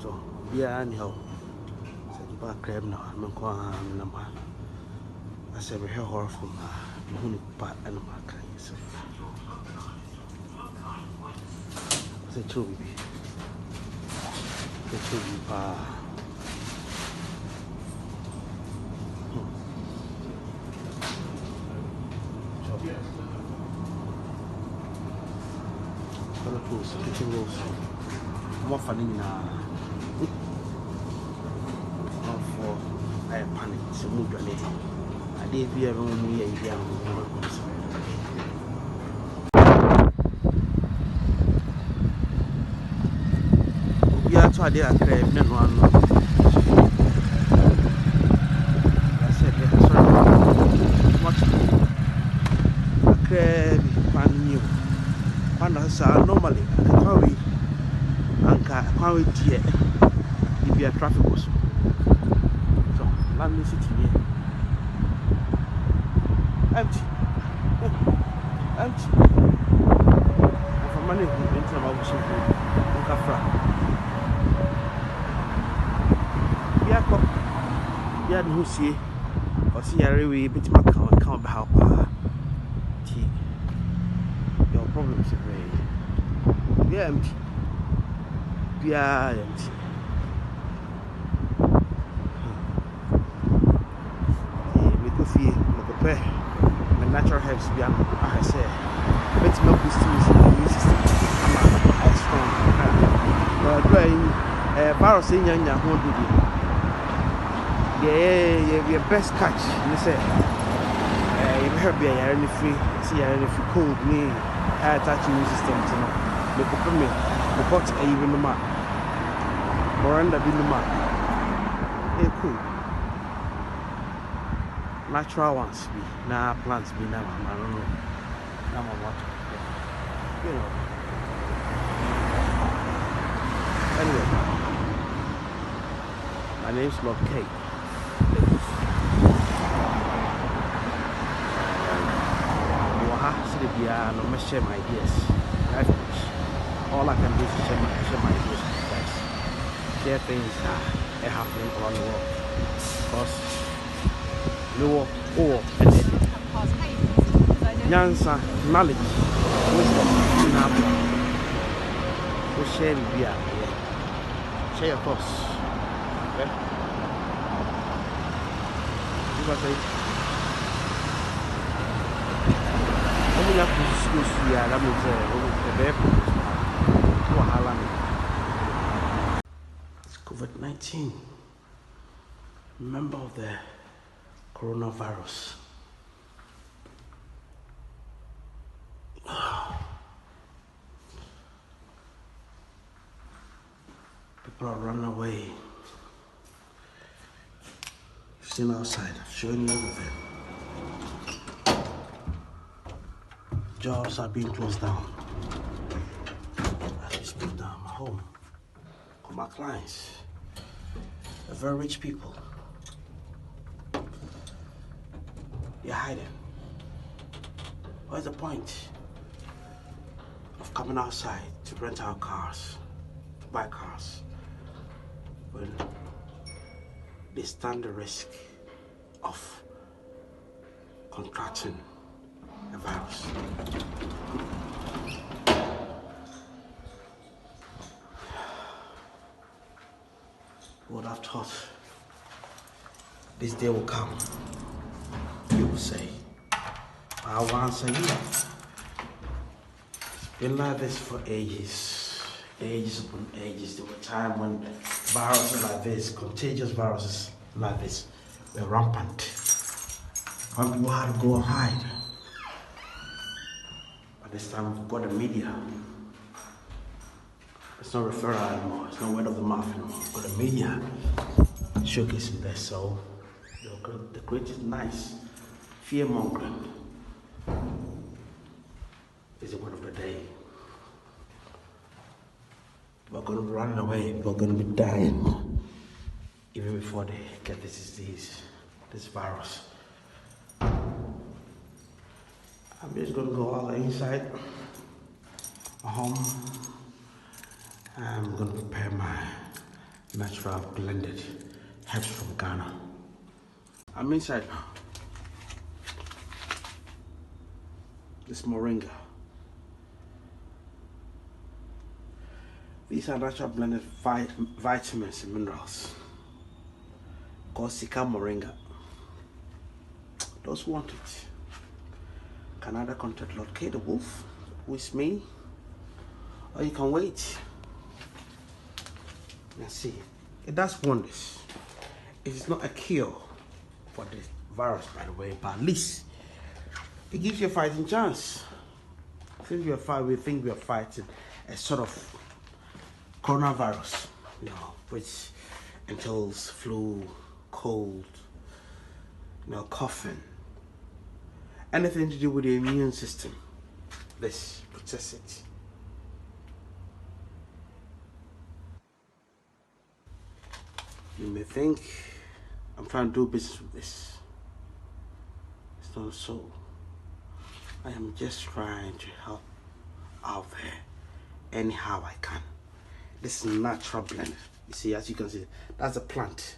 So, yeah, anyhow, so you back crab now. I'm going to I said, we hear horror from the Hunu part and my kind. So, I said, true, baby. The true, Close, kitchen rolls. I'm not funny now. For I panic, so move your name. I did be a room here. We are to a day at crab, no one. I said, sorry, much a crab, pan new. One has normally a quarry, anchor, quarry dear. If you are traffic was so, London City here. Empty. Empty. And for money, we went to about Makafui. Yeah, who see or see a really bit my count how your problems are very empty. Yeah, empty. Makafui, the natural herbs be I say, let's not boost the immune system. I'm strong. But virus in your home do your best catch. You say, you heard be a free, see a free cold me, attach immune system to know. Make up me, the pot even the mark. Moranda be the mark. Cool. Natural ones be now plants be now I don't know. Now my water. You know. Anyway. My name's Lord K. No share my ideas. All I can do is share my ideas with you guys. Share things that are happening around the world. Because no or Nyansa, knowledge, wisdom, so share it via share your thoughts. Okay? You guys say it's COVID-19, member of the coronavirus. People are running away. You've seen outside, I've shown you everything. Jobs are being closed down. I just put down my home. For my clients. They're very rich people. You're hiding. What's the point of coming outside to rent out cars, to buy cars, when they stand the risk of contracting a virus? Who would have thought this day will come? You will say, I will answer you. It's been like this for ages. Ages upon ages. There were times when viruses like this, contagious viruses like this, were rampant. When people had to go and hide. But this time we've got the media. It's not referral anymore. It's not word of the mouth anymore. We've got the media showcasing this. So the greatest nice fear mongering is the word of the day. We're going to be running away. We're going to be dying even before they get this disease, this virus. I'm just going to go all inside my home. I'm going to prepare my natural blended herbs from Ghana. I'm inside now. This moringa. These are natural blended vitamins and minerals called Sika moringa. Those who want it can either contact Lord K the Wolf, who is me, or you can wait. Let's see. It does wonders. It is not a cure for the virus, by the way, but at least it gives you a fighting chance. We think we are fighting a sort of coronavirus, which entails flu, cold, coughing, anything to do with the immune system. This protects it. You may think I'm trying to do business with this. It's not so. I am just trying to help out there anyhow I can. This is natural blend. You see, as you can see, that's a plant.